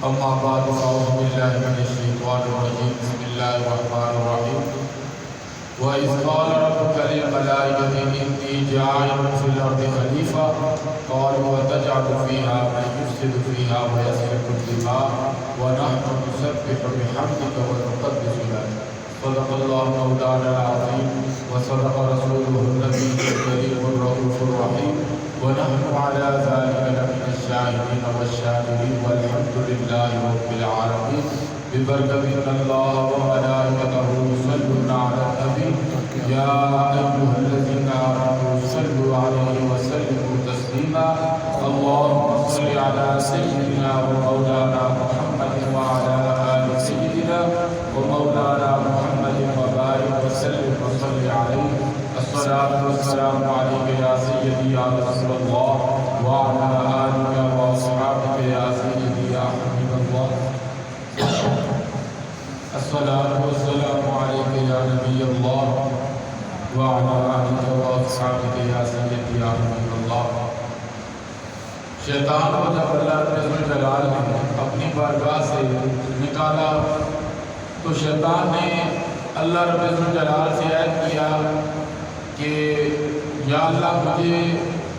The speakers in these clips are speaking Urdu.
أما بعد فأعوذ بالله من الشيطان الرجيم بسم الله الرحمن الرحيم وإذ قال ربك للملائكة إني جاعل في الأرض خليفة قالوا وتجعل فيها من يفسد فيها ويسفك الدماء ونحن نسبح بحمدك ونقدس لك صدق الله مولانا العظيم وصدق رسوله النبي الكريم الرؤوف الرحيم ونحن على ذلك لمن الشاهدين والشاكرين والحمد لله رب العالمين ببركة إن الله وملائكته يصلون على النبي يا أيها الذين آمنوا صلوا عليه وسلموا تسليما اللهم صل على سيدنا ومولانا محمد وعلى آل سيدنا ومولانا محمد وبارك وسلم وصل عليه الصلاة والسلام عليك يا سيدي يا رسول الله وعلى آلك وأصحابك يا سيدي يا حبيب الله الصلاة والسلام عليك يا نبي الله وعلى آلك وأصحابك يا سيدي يا حبيب الله شیطان کو جب اللہ رب الجلال نے اپنی بارگاہ سے نکالا تو شیطان نے اللہ رب الجلال سے عہد کیا کہ یا اللہ مجھے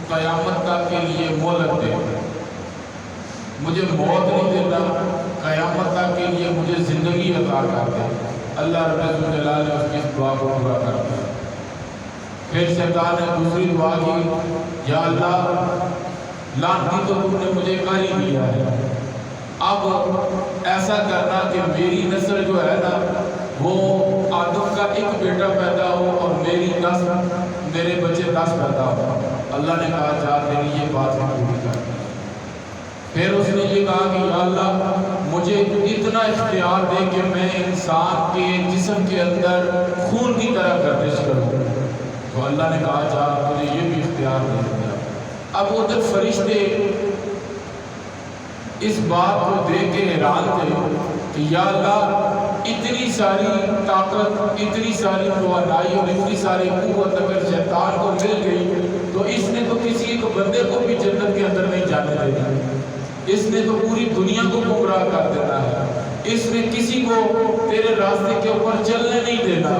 قیامت تک کے لیے مہلت دے، مجھے موت نہیں دینا، قیامت تک کے لیے مجھے زندگی عطا کر دے۔ اللہ رب الجلال نے اس کی دعا کو پورا کر دیا۔ پھر شیطان نے دوسری دعا کی، یا اللہ لعنتی تو تم نے مجھے کر ہی دیا ہے، اب ایسا کرنا کہ میری نسل جو ہے نا وہ آدم کا ایک بیٹا پیدا ہو اور میرے بچے 10 پیدا ہو۔ اللہ نے کہا جا تیری یہ بات پوری کر۔ پھر اس نے یہ کہا کہ یا اللہ مجھے اتنا اختیار دے کہ میں انسان کے جسم کے اندر خون کی طرح گردش کروں۔ تو اللہ نے کہا جا تجھے یہ بھی اختیار دے دیا۔ اب ادھر فرشتے اس بات کو دیکھ کے حیران تھے کہ یا اللہ اتنی ساری طاقت، اتنی ساری توانائی اور اتنی ساری قوت اگر شیطان کو مل گئی تو اس نے تو کسی ایک بندے کو بھی جنت کے اندر نہیں جانے دینا، اس نے تو پوری دنیا کو گمراہ کر دینا ہے، اس نے کسی کو تیرے راستے کے اوپر چلنے نہیں دینا۔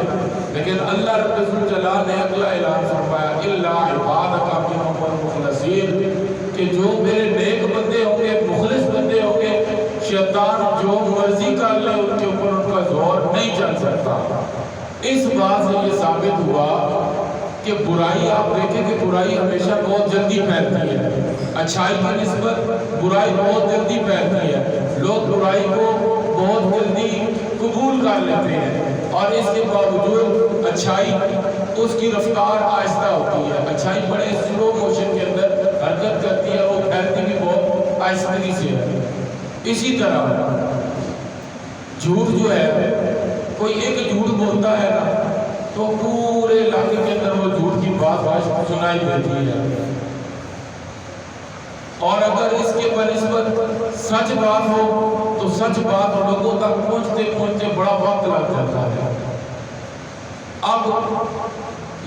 لیکن اللہ رب الجلال نے اگلا اعلان فرمایا الا عبادک منہم المخلصین، کہ جو میرے نیک بندے ہوں گے، مخلص بندے ہوں گے، شیطان جو مرضی کر لے ان کے اوپر ان کا زور نہیں چل سکتا۔ اس بات سے یہ ثابت ہوا کہ برائی، آپ دیکھیں کہ برائی ہمیشہ بہت جلدی پھیلتی ہے، اچھائی کی نسبت برائی بہت جلدی پھیلتی ہے، لوگ برائی کو بہت جلدی قبول کر لیتے ہیں اور اس کے باوجود اچھائی اس کی رفتار آہستہ ہوتی ہے، اچھائی بڑے سلو موشن کے اندر حرکت کرتی ہے، وہ پھیلتی بھی بہت آہستگی سے ہے۔ اسی طرح جھوٹ جو ہے، کوئی ایک جھوٹ بولتا ہے نا تو پورے علاقے کے اندر وہ جھوٹ کی بات سنائی دیتی ہے، اور اگر اس کے بنسبت سچ بات ہو تو سچ بات لوگوں تک پہنچتے پہنچتے بڑا وقت لگ جاتا ہے۔ اب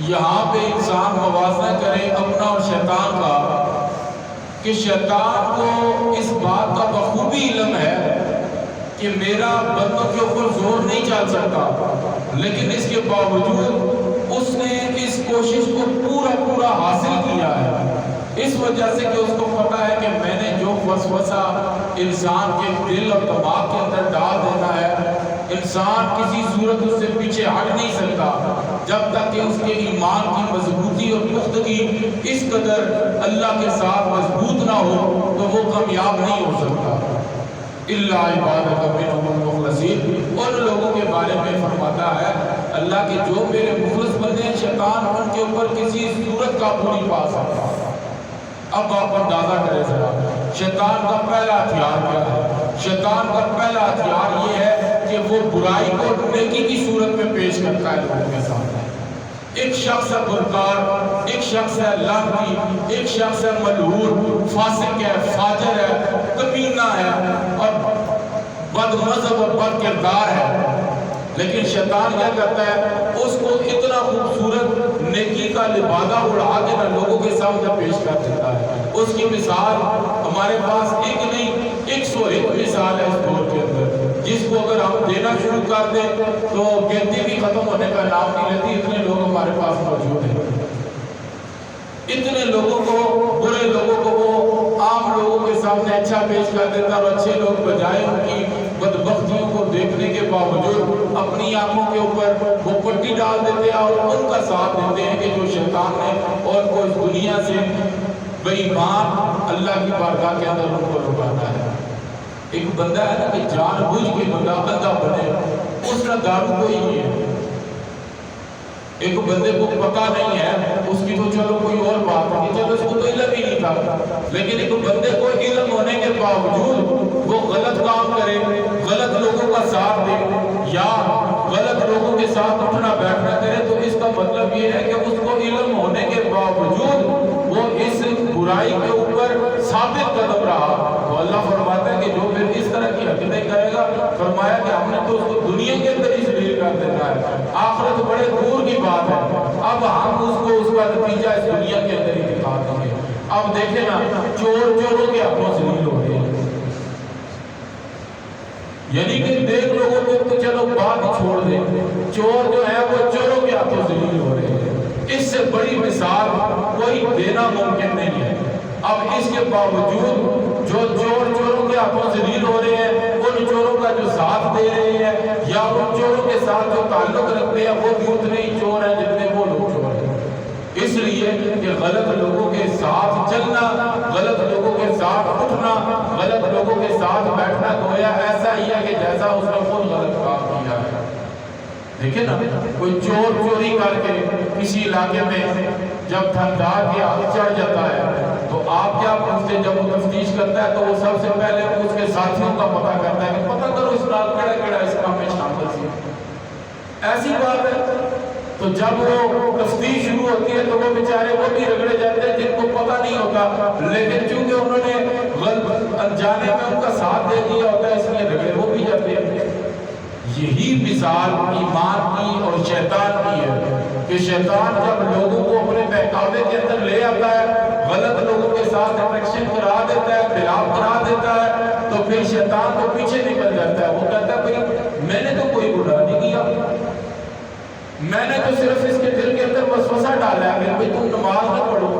یہاں پہ انسان موازنہ کرے اپنا اور شیطان کا، کہ شیطان کو اس بات کا بخوبی علم ہے کہ میرا بندوں کے اوپر زور نہیں چل سکتا، لیکن اس کے باوجود اس نے اس کوشش کو پورا حاصل کیا ہے، اس وجہ سے کہ اس کو پتا ہے کہ میں نے جو وسوسہ انسان کے دل اور دماغ کے اندر ڈال دینا ہے، انسان کسی صورت اس سے پیچھے ہٹ نہیں سکتا جب تک کہ اس کے ایمان کی مضبوطی اور پختگی اس قدر اللہ کے ساتھ مضبوط نہ ہو تو وہ کامیاب نہیں ہو سکتا۔ الا عبادک منہم المخلصین، ان لوگوں کے بارے میں فرماتا ہے اللہ کہ جو میرے مخلص بندے ہیں، شیطان ان کے اوپر کسی صورت قابو نہیں پا سکتا۔ اب آپ اندازہ کریں ذرا شیطان کا پہلا ہتھیار کیا ہے؟ شیطان کا پہلا ہتھیار یہ ہے کہ وہ برائی کو نیکی کی صورت میں پیش کرتا ہے لوگوں کے سامنے۔ ایک شخص ہے بدکار، ایک شخص ہے لعنتی، ایک شخص ہے ملعون، فاسق ہے، فاجر ہے، کمینہ ہے اور بد مذہب اور بد کردار ہے، لیکن شیطان کیا کرتا ہے اس کو اتنا خوبصورت نیکی کا لبادہ اڑا کے نہ لوگوں کے سامنے پیش کر دیتا ہے۔ اس کی مثال ہمارے پاس ایک نہیں 101 مثال ہے اس دور کے اندر، جس کو اگر ہم دینا شروع کر دیں تو گنتی بھی ختم ہونے کا نام نہیں لیتی، اتنے لوگ ہمارے پاس موجود ہیں، اتنے لوگوں کو، برے لوگوں کو وہ عام لوگوں کے سامنے اچھا پیش کر دیتا، اور اچھے لوگ بجائے ان کی بدبختیوں کو دیکھنے کے باوجود اپنی آنکھوں کے اوپر وہ پٹی ڈال دیتے ہیں اور ان کا ساتھ دیتے ہیں کہ جو شیطان نے اور کو اس دنیا سے بے ایمان اللہ کی بارگاہ کے اندر ان کو لٹانا ہے۔ ایک بندہ ہے نا کہ جان بوجھ کے بندہ اندھا بنے، اس کا دارو کوئی نہیں ہے۔ ایک بندے کو پتہ نہیں ہے، اس کی تو چلو کوئی اور بات ہے، چلو اس کو تو علم ہی نہیں تھا، لیکن ایک بندے کو علم ہونے کے باوجود وہ غلط کام کرے، غلط لوگوں کا ساتھ دے یا غلط لوگوں کے ساتھ اٹھنا بیٹھنا کرے، تو اس کا مطلب یہ ہے کہ اس کو علم ہونے کے باوجود وہ اس برائی کے اوپر ثابت قدم رہا۔ تو اللہ فرماتا ہے کہ جو پھر اس طرح کی حرکتیں کرے گا، فرمایا کہ ہم نے تو اس کو دنیا کے اندر ہی ذلیل کر دینا ہے، آخرت بڑے دور کی بات ہے، اب ہم اس کو اس کا نتیجہ اس دنیا کے اندر ہی دکھا دیں گے۔ اب دیکھیں نا، چور چوروں کے ہاتھوں ذلیل ہو رہے ہیں، یعنی کہ دیکھ لوگوں کو تو چلو بات چھوڑ دیں، چور جو ہے وہ چوروں کے ہاتھوں ذلیل ہو رہے ہیں، اس سے بڑی مثال کوئی دینا ممکن نہیں ہے۔ اب اس کے باوجود جو چور چوروں کے ہاتھوں ذلیل ہو رہے ہیں، ان چوروں کا جو ساتھ دے رہے ہیں یا ان چوروں کے ساتھ جو تعلق رکھتے ہیں، وہ بھی اتنے ہی چور ہیں جتنے وہ لوگ چور ہیں۔ اس لیے کہ غلط لوگوں کے ساتھ چلنا، غلط لوگوں کے ساتھ اٹھنا، غلط لوگوں کے ساتھ بیٹھنا گویا ایسا ہی ہے کہ جیسا اس نے خود غلط کام کیا ہے۔ دیکھیں نا، کوئی چور چوری کر کے کسی علاقے میں جب تھندار کے آگے چڑھ جاتا ہے تو آپ کیا پوچھتے؟ جب وہ تفتیش کرتا ہے تو وہ سب سے پہلے اس کے ساتھیوں کا پتہ کرتا ہے کہ پتہ کرو اس نال کڑا کڑا اس کام میں شامل سی، ایسی بات ہے۔ تو جب وہ تفتیش شروع ہوتی ہے تو وہ بیچارے وہ بھی رگڑے جاتے ہیں جن کو پتہ نہیں ہوتا، لیکن چونکہ انہوں نے غلط انجانے میں ان کا ساتھ دے دیا ہوتا ہے، اس لیے رگڑے وہ بھی جاتے ہیں۔ یہی مثال ایمان کی اور شیطان کی ہے کہ شیطان جب لوگوں کو اپنے بہکاوے کے اندر لے آتا ہے، غلط لوگوں کے ساتھ انٹریکشن کرا دیتا ہے، خلاف کرا دیتا ہے، تو پھر شیطان تو پیچھے نکل جاتا ہے، وہ کہتا ہے بھئی میں نے تو کوئی گناہ نہیں کیا، میں نے تو صرف اس کے دل کے اندر وسوسہ ڈالا ہے کہ تم نماز نہ پڑھو،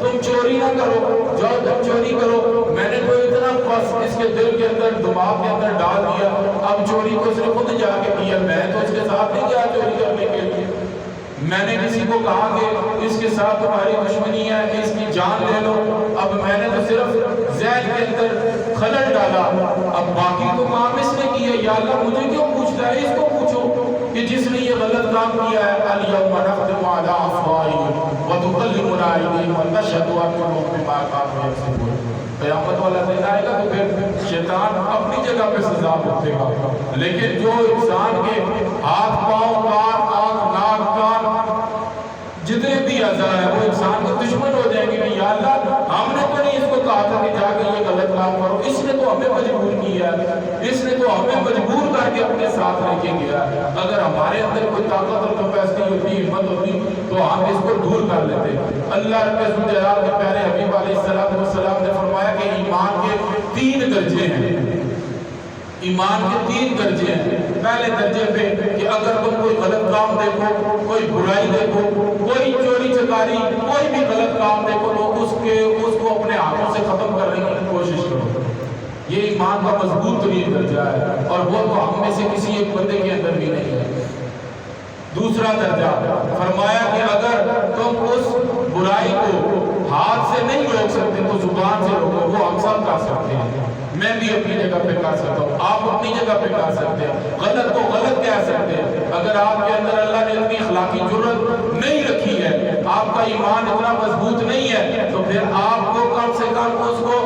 تم چوری نہ کرو، جاؤ تم چوری کرو، میں نے تو اتنا بس اس کے دل کے اندر دماغ کے اندر ڈال دیا، اب چوری کو صرف خود جا کے کیا، میں تو اس کے ساتھ نہیں گیا چوری کرنے کے لیے، میں نے کسی کو کہا کہ اس کے ساتھ تمہاری دشمنی ہے، اس کی جان لے لو، اب میں نے تو صرف ذہن کے اندر خلل ڈالا، اب باقی تو کام اس نے کیا، یا اللہ مجھے کیوں پوچھتا ہے؟ اس کو پوچھو کہ جس نے یہ غلط کام کیا ہے۔ اليوم نختم على افواہہم وتکلمنا ایدیہم ونشہد ارجلہم بما کانوا یکسبون۔ قیامت والا دن آئے گا تو پھر شیطان اپنی جگہ پہ سزا بھگتے گا، لیکن جو انسان کے ہاتھ پاؤں کان آنکھ ناک کان جتنے بھی اعضاء ہیں وہ انسان کے دشمن ہو جائیں گے کہ یا اللہ ہم نے تو نہیں اس کو کہا تھا کہ جا کے یہ غلط کام کرو، اس نے تو ہمیں مجبور کیا ہے، اس نے تو ہمیں مجبور کر کے اپنے ساتھ لے کے گیا۔ اگر ہمارے اندر کوئی طاقت اور کیپیسٹی ہوتی، ہمت ہوتی تو ہم اس کو دور کر لیتے۔ اللہ کے ذوالجلال کے پیارے حبیب علیہ السلام نے فرمایا کہ ایمان کے 3 درجے ہیں، ایمان کے 3 درجے ہیں۔ پہلے درجے پہ کہ اگر تم کوئی غلط کام دیکھو، کوئی برائی دیکھو، کوئی چوری چکاری، کوئی بھی غلط کام دیکھو تو اس کو اپنے ہاتھوں سے ختم کرنے کی کوشش کرو، یہ ایمان کا مضبوط ترین درجہ ہے، اور وہ تو ہم میں سے کسی ایک بندے کے اندر بھی نہیں ہے۔ دوسرا درجہ فرمایا کہ اگر تم اس برائی کو ہاتھ سے نہیں روک سکتے تو زبان سے روکو، وہ ہم سب کر سکتے ہیں، میں بھی اپنی جگہ پہ کر سکتا ہوں، آپ اپنی جگہ پہ کر سکتے ہیں، غلط کو غلط کہہ سکتے ہیں۔ اگر آپ کے اندر اللہ نے اتنی اخلاقی جرأت نہیں رکھی ہے، آپ کا ایمان اتنا مضبوط نہیں ہے، تو پھر آپ کو کم سے کم اس کو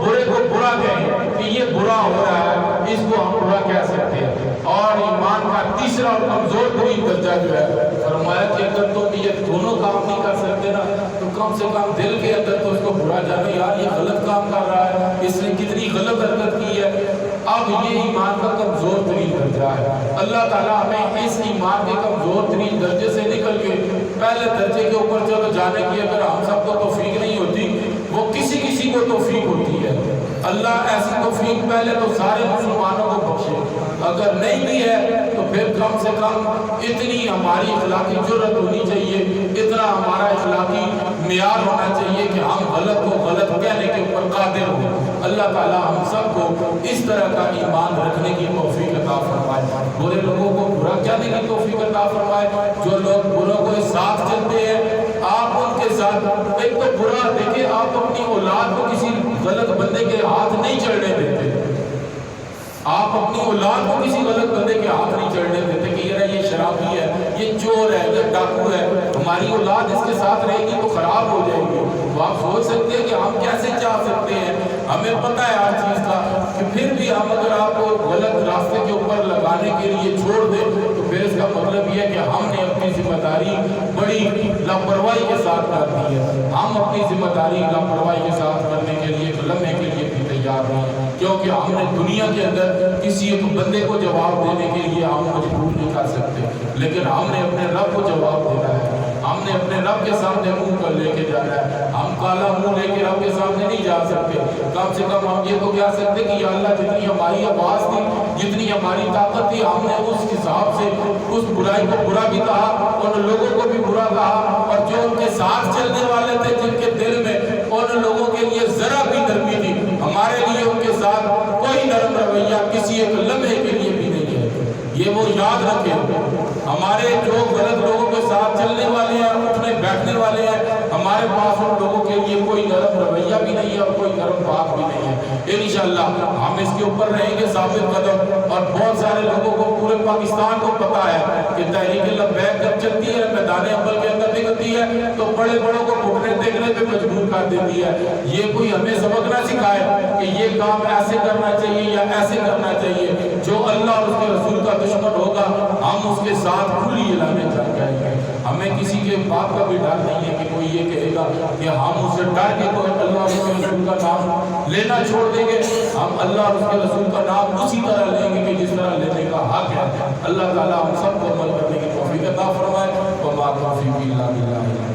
برے کو برا کہیں کہ یہ برا ہو رہا ہے، اس کو ہم برا کہہ سکتے ہیں۔ اور ایمان کا تیسرا اور کمزور ترین درجہ جو ہے، فرمایا کہ اگر تم یہ دونوں کام نہیں کر سکتے نا تو کم سے کم دل کے اندر تو اس کو برا جانے، یار یہ غلط کام کر رہا ہے، اس نے کتنی غلط حرکت کی ہے۔ اب یہ ایمان کا کمزور ترین درجہ ہے۔ اللہ تعالیٰ ہمیں اس ایمان کے کمزور ترین درجے سے نکل کے پہلے درجے کے اوپر چلو جانے کی اگر ہم سب کو توفیق نہیں ہوتی، وہ کسی کو توفیق ہوتی ہے۔ اللہ ایسی توفیق پہلے تو سارے مسلمانوں کو بخشے، اگر نہیں بھی ہے تو پھر کم سے کم اتنی ہماری اخلاقی جرت ہونی چاہیے، اتنا ہمارا اخلاقی معیار ہونا چاہیے کہ ہم غلط کو غلط کہنے کے اوپر قادر ہوں۔ اللہ تعالی ہم سب کو اس طرح کا ایمان رکھنے کی توفیق عطا فرمائے، برے لوگوں کو برا کہنے کی توفیق عطا فرمائے۔ جو لوگ بروں کو ساتھ چلتے ہیں آپ ان کے ساتھ، ایک تو برا دیکھیں، آپ اپنی اولاد کو کسی غلط بندے کے ہاتھ نہیں چڑھنے دیتے، آپ اپنی اولاد کو کسی غلط بندے کے ہاتھ نہیں چڑھنے دیتے کہ یہ شرابی ہے، یہ چور ہے، یہ ڈاکو ہے، ہماری اولاد اس کے ساتھ رہے گی تو خراب ہو جائے گی۔ تو آپ سوچ سکتے ہیں کہ ہم کیسے چاہ سکتے ہیں، ہمیں پتہ ہے ہر چیز کا، کہ پھر بھی ہم اگر آپ کو غلط راستے کے اوپر لگانے کے لیے چھوڑ دیں تو پھر اس کا مطلب یہ ہے کہ ہم نے اپنی ذمہ داری بڑی لاپرواہی کے ساتھ کر دی ہے۔ ہم اپنی ذمہ داری لاپرواہی کے ساتھ کرنے کے لیے، ایک لمحے کے لیے بھی تیار نہیں، کیونکہ ہم نے دنیا کے اندر کسی ایک بندے کو جواب دینے کے لیے ہم مجبور نہیں کر سکتے، لیکن ہم نے اپنے رب کو جواب دینا ہے، ہم نے اپنے رب کے سامنے منہ کر لے کے جانا ہے۔ ہم کالا منہ لے کے رب کے سامنے نہیں جا سکتے، کم سے کم ہم یہ تو کہہ سکتے کہ یا اللہ جتنی ہماری آواز تھی، جتنی ہماری طاقت تھی، ہم نے اس حساب سے اس برائی کو برا بھی کہا، ان لوگوں کو بھی برا کہا، اور جو ان کے ساتھ چلنے والے تھے جن کے دل میں ان لوگوں کے لیے ذرا بھی نرمی تھی، ہمارے لیے ان کے ساتھ کوئی نرم رویہ کسی ایک لمحے کے لیے بھی نہیں ہے۔ یہ وہ یاد رکھیں، ہمارے جو غلط لوگوں کے ساتھ چلنے والے ہیں، اٹھنے بیٹھنے والے ہیں، ہمارے پاس ان لوگوں کے لیے کوئی نرم رویہ بھی نہیں ہے اور کوئی نرم بات بھی نہیں ہے۔ انشاءاللہ ہم اس کے اوپر رہیں گے ثابت قدم، اور بہت سارے لوگوں کو پورے پاکستان کو پتا ہے کہ تحریک لبیک جب چلتی ہے، میدان عمل کے اندر نکلتی ہے تو بڑے بڑوں کو گھٹنے دیکھنے پہ مجبور کر دیتی ہے۔ یہ کوئی ہمیں سبق نہ سکھائے کہ یہ کام ایسے کرنا چاہیے یا ایسے کرنا چاہیے۔ جو اللہ اور اس کے رسول کا دشمن ہوگا ہم اس کے ساتھ کھلی اعلانے چل جائیں گے۔ ہمیں کسی کے بات کا بھی ڈر نہیں ہے کہ کوئی یہ کہے گا کہ ہم اس سے ڈر کے تو اللہ اور اس کے رسول کا نام لینا چھوڑ دیں گے۔ ہم اللہ اور اس کے رسول کا نام اسی طرح لیں گے کہ جس طرح لینے کا حق ہے۔ اللہ تعالیٰ ہم سب کو عمل کرنے کی توفیق عطا فرمائے۔ وما توفیقی الا باللہ۔